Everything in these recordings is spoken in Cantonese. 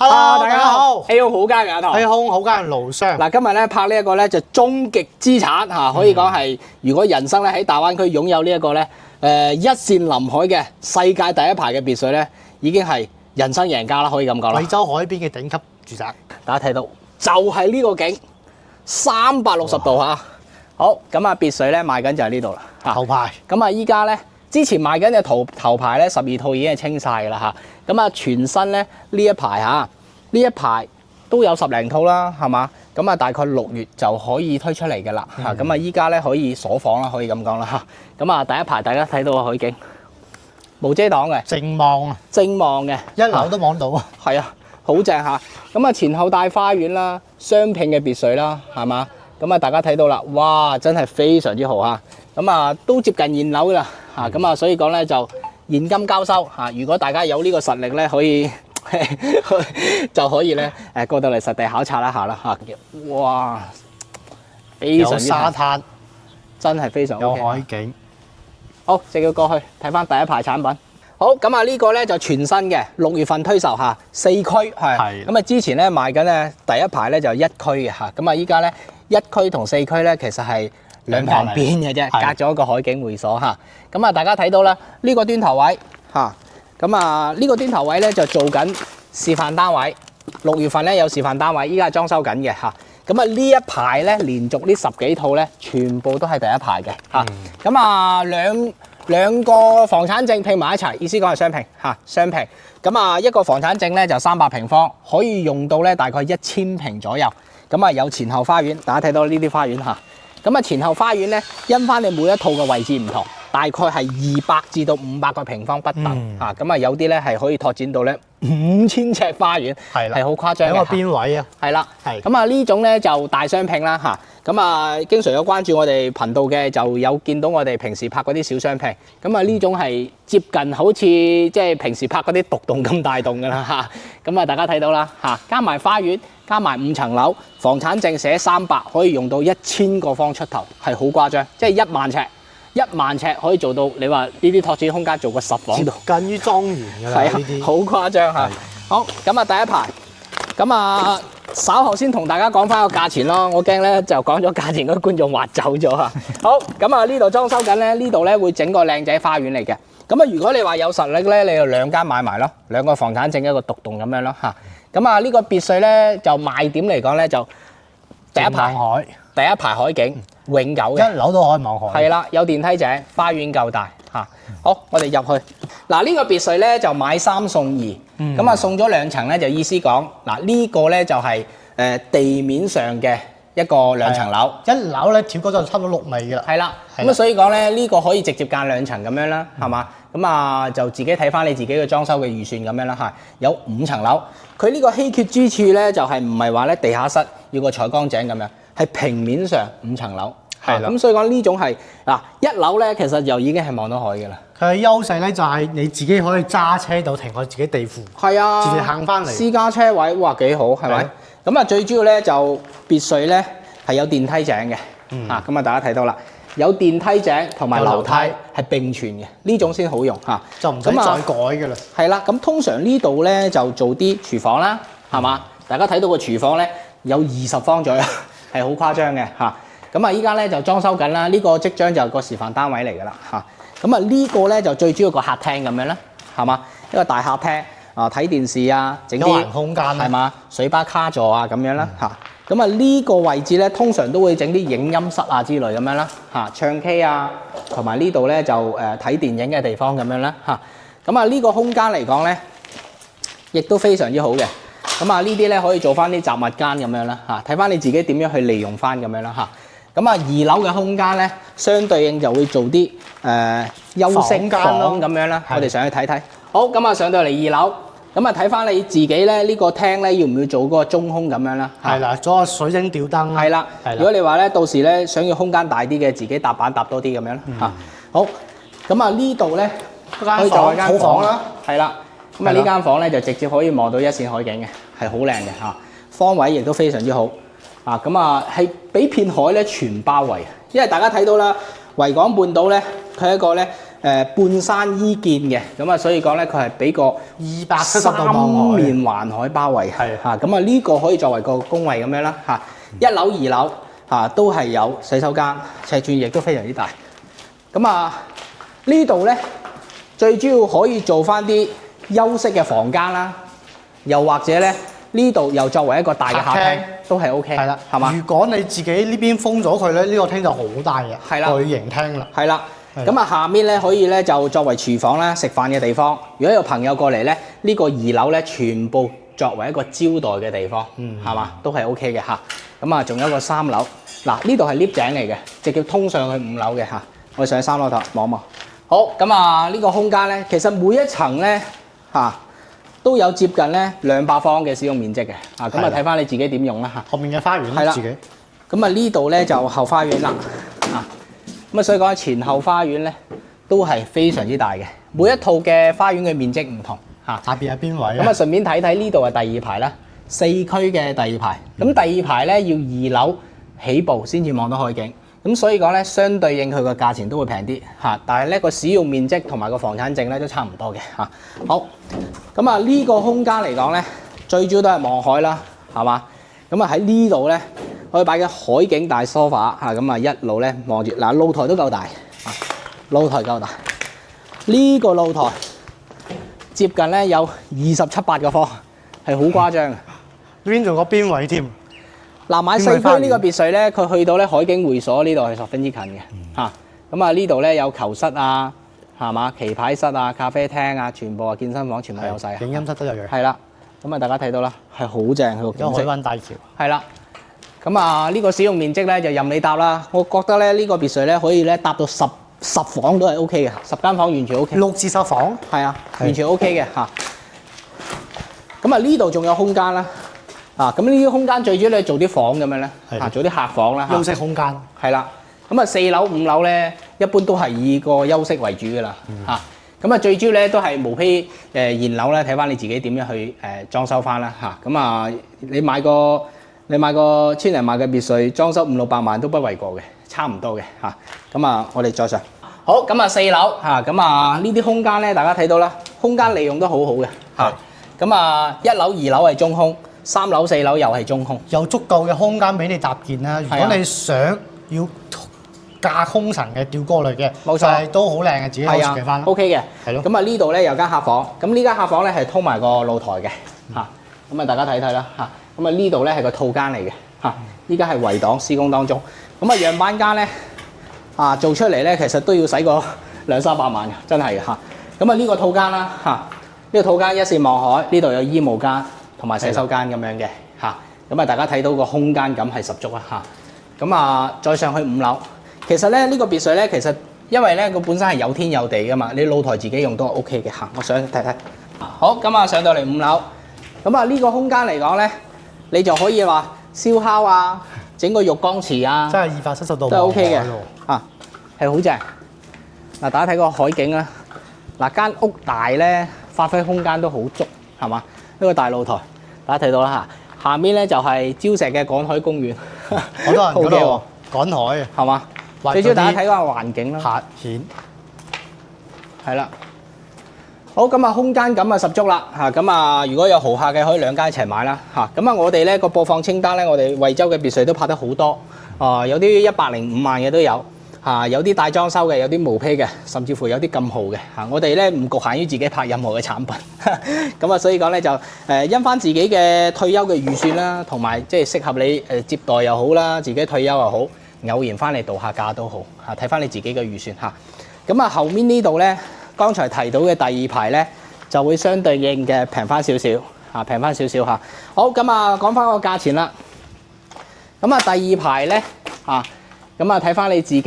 Hello，大家好。A 空好家嘅阿頭。 A 空好家人盧商。嗱，今日咧拍呢一個咧就終極資產嚇，可以講係如果人生咧喺大灣區擁有呢一個咧一線臨海嘅世界第一排嘅別墅咧，已經係人生贏家啦，可以咁講啦。惠州海邊嘅頂級住宅，大家睇到就係呢個景，360度嚇。好，咁啊別墅咧賣緊就係呢度啦嚇。頭排。咁啊依家咧之前賣緊嘅頭排咧12套已經係清晒㗎啦嚇。咁啊全新咧呢一排嚇，呢一排都有10零套啦，係嘛？咁啊大概6月就可以推出嚟㗎啦嚇。咁啊依家咧可以鎖房啦，可以咁講啦嚇。咁啊第一排大家睇到個海景，無遮擋嘅，正望啊，正望嘅，一樓都望到啊。係啊，好正嚇。咁啊前後大花園啦，雙拼嘅別墅啦，係嘛？咁啊大家睇到啦，哇真係非常之豪嚇。咁啊都接近現樓㗎啦嚇。咁啊所以講咧就現金交收嚇。如果大家有呢個實力咧，可以就可以咧過到嚟實地考察一下啦嚇。哇，非常有之沙灘，真係非常有 OK。海景。好，直接過去睇翻第一排產品。好，咁啊呢個咧就全新嘅，6月份推售嚇，4區係。咁啊之前咧賣緊咧第一排咧就1區嘅嚇，咁啊依家咧1區同4區咧其實係兩旁邊嘅啫，隔咗一個海景會所嚇。咁啊大家睇到啦，呢個端頭位嚇，咁啊呢個端頭位咧就做緊示範單位，6月份咧有示範單位，依家係裝修緊嘅嚇。咁啊呢一排咧連續呢10幾套咧，全部都係第一排嘅嚇。咁啊兩個房產證拼埋一齊，意思講係雙拼嚇，雙拼。咁啊一個房產證咧就300平方，可以用到咧大概1000平左右。咁啊有前後花園，大家睇到呢啲花園嚇。咁啊前後花園咧，因翻你每一套嘅位置唔同，大概係200至到500個平方不等嚇。咁啊有啲咧係可以拓展到咧5000尺花園，係好誇張嘅。喺個邊位啊？係啦，係。咁啊呢種咧就大雙拼啦嚇。咁啊經常有關注我哋頻道嘅，就有見到我哋平時拍嗰啲小雙拼。咁啊呢種係接近好似即係平時拍嗰啲獨棟咁大棟㗎啦嚇。咁啊大家睇到啦嚇，加埋花園，加埋5層樓，房產證寫300，可以用到1000個方出頭，係好誇張，即係1萬尺，1萬尺可以做到。你話呢啲拓展空間做個10房度，近於莊園㗎啦，呢啲好誇張嚇。好，咁啊第一排，咁啊稍後先同大家講翻個價錢咯。我驚咧就講咗價錢，嗰啲觀眾滑走咗嚇。好，咁啊呢度裝修緊咧，呢度咧會整個靚仔花園嚟嘅。咁啊如果你話有實力咧，你就2間買埋咯，2個房產證一個獨棟咁樣咯嚇。咁啊呢個別墅咧就賣點嚟講咧就第一排海景，永久嘅，一樓都可以望海。係啦，有電梯井，花園夠大嚇。好，我哋入去。嗱呢個別墅咧就買3送2，咁啊送咗2層咧就意思講，嗱呢個咧就係地面上嘅一個2層樓，一樓咧跳高就差唔多6米㗎啦。係啦，咁啊所以講咧呢個可以直接間2層咁樣啦，係嘛？咁啊就自己睇翻你自己嘅裝修嘅預算咁樣啦嚇。有5層樓，佢呢個稀缺之處咧就係唔係話咧地下室要個採光井咁樣，係平面上5層樓。係啦，咁所以講呢種係嗱1樓咧，其實就已經係望到海嘅啦。佢嘅優勢咧就係你自己可以揸車到停喺自己地庫，係啊，自己行翻嚟。私家車位哇幾好，係咪？咁啊最主要咧就別墅咧係有電梯井嘅，嚇咁啊大家睇到啦，有電梯井同埋樓梯係並存嘅，呢種先好用嚇，就唔使再改嘅啦。係啦，咁通常呢度咧就做啲廚房啦，係嘛？大家睇到個廚房咧有20方左右，係好誇張嘅嚇。咁啊依家咧就裝修緊啦，呢個即將就係個示範單位嚟㗎啦嚇。咁啊呢個咧就最主要個客廳咁樣啦，係嘛？一個大客廳啊，睇電視啊，整啲空間係嘛？水吧卡座啊咁樣啦嚇。咁啊呢個位置咧通常都會整啲影音室啊之類咁樣啦嚇，唱 K 啊，同埋呢度咧就睇電影嘅地方咁樣啦嚇。咁啊呢個空間嚟講咧，亦都非常之好嘅。咁啊呢啲咧可以做翻啲雜物間咁樣啦嚇，睇翻你自己點樣去利用翻咁樣啦嚇。咁啊2樓嘅空間咧，相對應就會做啲休息房咁樣啦。我哋上去睇睇。好，咁啊上到嚟2樓，咁啊睇翻你自己咧呢個廳咧要唔要做嗰個中空咁樣啦？係啦，做個水晶吊燈啦。係啦，如果你話咧到時咧想要空間大啲嘅，自己搭板搭多啲咁樣啦嚇。好，咁啊呢度咧可以做一間房啦。係啦，咁啊呢間房咧就直接可以望到1線海景嘅，係好靚嘅嚇，方位亦都非常之好。啊，咁啊係俾片海咧全包圍，因為大家睇到啦，維港半島咧，佢係一個咧半山依建嘅，咁啊所以講咧佢係俾個270度三望海，面環海包圍係嚇，咁啊呢個可以作為個工位咁樣啦嚇。1樓2樓嚇都係有洗手間，尺寸亦都非常之大。咁啊呢度咧最主要可以做翻啲休息嘅房間啦，又或者咧呢度又作為一個大嘅客廳都係 OK，係啦，係嘛？如果你自己呢邊封咗佢咧，呢個廳就好大嘅，係啦巨型廳啦。係啦，咁啊下面咧可以咧就作為廚房啦、食飯嘅地方。如果有朋友過嚟咧，呢個2樓咧全部作為一個招待嘅地方，係嘛？都係 OK 嘅嚇。咁啊仲有一個3樓，嗱呢度係 lift 井嚟嘅，直接通上去5樓嘅嚇。我哋上去3樓頭望一望。好，咁啊呢個空間咧，其實每一層咧嚇都有接近咧200方嘅使用面積嘅，啊咁啊睇翻你自己點用啦嚇。後面嘅花園係啦自己，咁啊呢度咧就後花園啦，啊咁啊所以講前後花園咧都係非常之大嘅，每一套嘅花園嘅面積唔同嚇。特別係邊位咁啊順便睇睇呢度係第2排啦，4區嘅第2排。咁第2排咧要2樓起步先至望到海景。咁所以講咧，相對應佢個價錢都會平啲嚇，但係咧個使用面積同埋個房產證咧都差唔多嘅嚇。好，咁啊呢個空間嚟講咧，最主要都係望海啦，係嘛？咁啊喺呢度咧可以擺嘅海景大 sofa 嚇，咁啊一路咧望住嗱露台都夠大，露台夠大。呢個露台接近咧有27-8個方，係好誇張嘅。呢邊仲有個邊位添。嗱，買4區呢個別墅咧，佢去到咧海景會所呢度係十分之近嘅嚇。咁啊呢度咧有球室啊，係嘛？棋牌室啊、咖啡廳啊，全部啊健身房全部有晒。影音室都有嘅。係啦，咁啊大家睇到啦，係好正佢個景色。有海灣大橋。係啦，咁啊呢個使用面積咧就任你搭啦。我覺得咧呢個別墅咧可以咧搭到10房都係 O K 嘅，10間房完全 O K。6至10房。係啊，完全 O K 嘅嚇。咁啊呢度仲有空間啦。啊，咁呢啲空間最主要你做啲房咁樣咧，啊做啲客房啦，休息空間。係啦，咁啊4樓5樓咧，一般都係以個休息為主噶啦，嚇。咁啊最主要咧都係無非現樓咧，睇翻你自己點樣去裝修翻啦，嚇。咁啊你買個千零萬嘅別墅，裝修500-600萬都不為過嘅，差唔多嘅嚇。咁啊我哋再上，好咁啊4樓嚇，咁啊呢啲空間咧大家睇到啦，空間利用都好好嘅嚇。咁啊1樓2樓係中空。3樓4樓又係中空，有足夠嘅空間俾你搭建啦。如果你想要架空層嘅吊歌類嘅，冇錯，都好靚嘅，自己可以設計翻啦。OK 嘅，係咯。咁啊呢度咧有間客房，咁呢間客房咧係通埋個露台嘅嚇。咁啊大家睇睇啦嚇。咁啊呢度咧係個套間嚟嘅嚇。依家係圍擋施工當中。咁啊樣板間咧啊做出嚟咧其實都要使個200-300萬嘅，真係嘅嚇。咁啊呢個套間啦嚇，呢個套間一視望海，呢度有衣帽間。同埋洗手間咁樣嘅嚇，咁啊大家睇到個空間感係十足啦嚇。咁啊再上去5樓，其實咧呢個別墅咧其實因為咧佢本身係有天有地噶嘛，你露台自己用都係 OK 嘅嚇。我想睇睇。好，咁啊上到嚟5樓，咁啊呢個空間嚟講咧，你就可以話燒烤啊，整個浴缸池啊，真係270度都係 OK 嘅嚇，係好正。嗱大家睇個海景啦，嗱間屋大咧，發揮空間都好足，係嘛？呢個大露台。大家睇到啦嚇，下面咧就係礁石嘅趕海公園，好多人嗰度趕海嘅，係嘛？最主要大家睇個環境啦，拍片係啦。好，咁啊空間感啊十足啦嚇，咁啊如果有豪客嘅可以2間一齊買啦嚇。咁啊我哋咧個播放清單咧，我哋惠州嘅別墅都拍得好多，有啲105萬嘅都有。有啲大裝修嘅，有啲無坯嘅，甚至乎有啲咁豪嘅嚇。我哋咧唔局限於自己拍任何嘅產品，咁啊，所以講咧就因翻自己嘅退休嘅預算啦，同埋即係適合你接待又好啦，自己退休又好，偶然翻嚟度下假都好嚇，睇翻你自己嘅預算嚇。咁啊後面呢度咧，剛才提到嘅第2排咧，就會相對應嘅平翻少少嚇，平翻少少嚇。好，咁啊講翻個價錢啦。咁啊第2排咧嚇。咁啊，睇翻你自己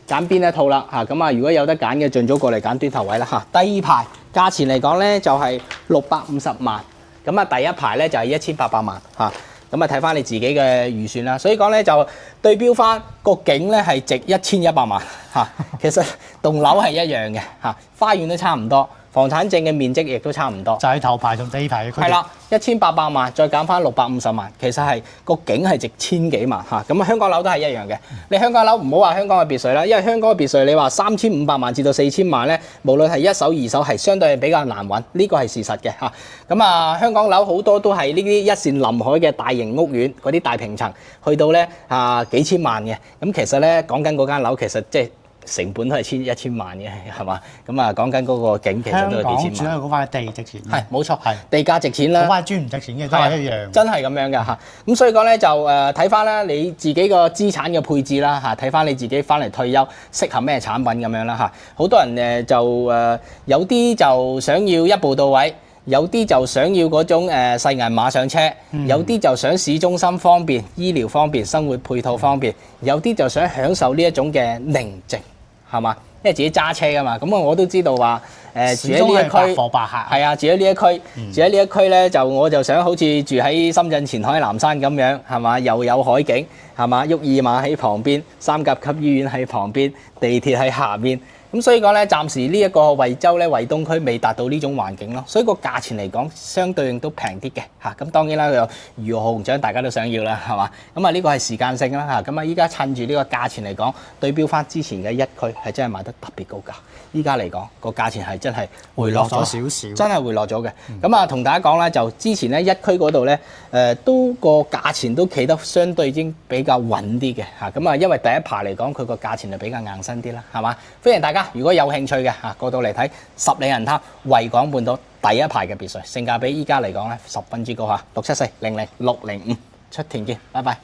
揀邊一套啦嚇。咁啊，如果有得揀嘅，盡早過嚟揀端頭位啦嚇。第2排價錢嚟講咧，就係650萬。咁啊，第1排咧就係1800萬嚇。咁啊，睇翻你自己嘅預算啦。所以講咧，就對標翻個景咧係值1100萬嚇。其實棟樓係一樣嘅嚇，花園都差唔多。房產證嘅面積亦都差唔多。就係頭排同第二排嘅區別。係啦，1800萬再減翻650萬，其實係個景係值千幾萬嚇。咁啊，香港樓都係一樣嘅。你香港樓唔好話香港嘅別墅啦，因為香港嘅別墅你話3500萬至到4000萬咧，無論係一手二手係相對係比較難揾，呢個係事實嘅嚇。咁啊，香港樓好多都係呢啲一線臨海嘅大型屋苑，嗰啲大平層，去到咧幾千萬嘅。咁其實咧講緊嗰間樓其實即係成本都係1000萬嘅，係嘛？咁啊講緊嗰個景其實都係幾千萬。香港主要嗰塊地值錢。係冇錯，係地價值錢啦。嗰塊磚唔值錢嘅都係一樣。真係咁樣㗎嚇。咁所以講咧就睇翻啦你自己個資產嘅配置啦嚇，睇翻你自己翻嚟退休適合咩產品咁樣啦嚇。好多人有啲就想要一步到位。有啲就想要嗰種細銀碼上車，有啲就想市中心方便、醫療方便、生活配套方便，有啲就想享受呢一種嘅寧靜，係嘛？因為自己揸車㗎嘛，咁我都知道話住喺呢一區，係啊，住喺呢一區，住喺呢一區咧，我就想好似住喺深圳前海南山咁樣，係嘛？又有海景，係嘛？沃爾瑪喺旁邊，三甲級醫院喺旁邊，地鐵喺下邊。咁所以講咧，暫時呢一個惠州咧，惠東區未達到呢種環境咯，所以個價錢嚟講，相對應都平啲嘅嚇。咁當然啦，佢魚和熊掌大家都想要啦，係嘛？咁啊呢個係時間性啦嚇。咁啊依家趁住呢個價錢嚟講，對標翻之前嘅一區係真係賣得特別高價。依家嚟講個價錢係真係回落咗少少，真係回落咗嘅。咁啊同大家講啦，就之前咧一區嗰度咧都個價錢都企得相對已經比較穩啲嘅嚇。咁啊因為第一排嚟講佢個價錢就比較硬身啲啦，係嘛？歡迎大家如果有興趣嘅嚇過到嚟睇十里銀灘維港半島第一排嘅別墅，性價比依家嚟講咧十分之高嚇，674000605出田見，拜拜。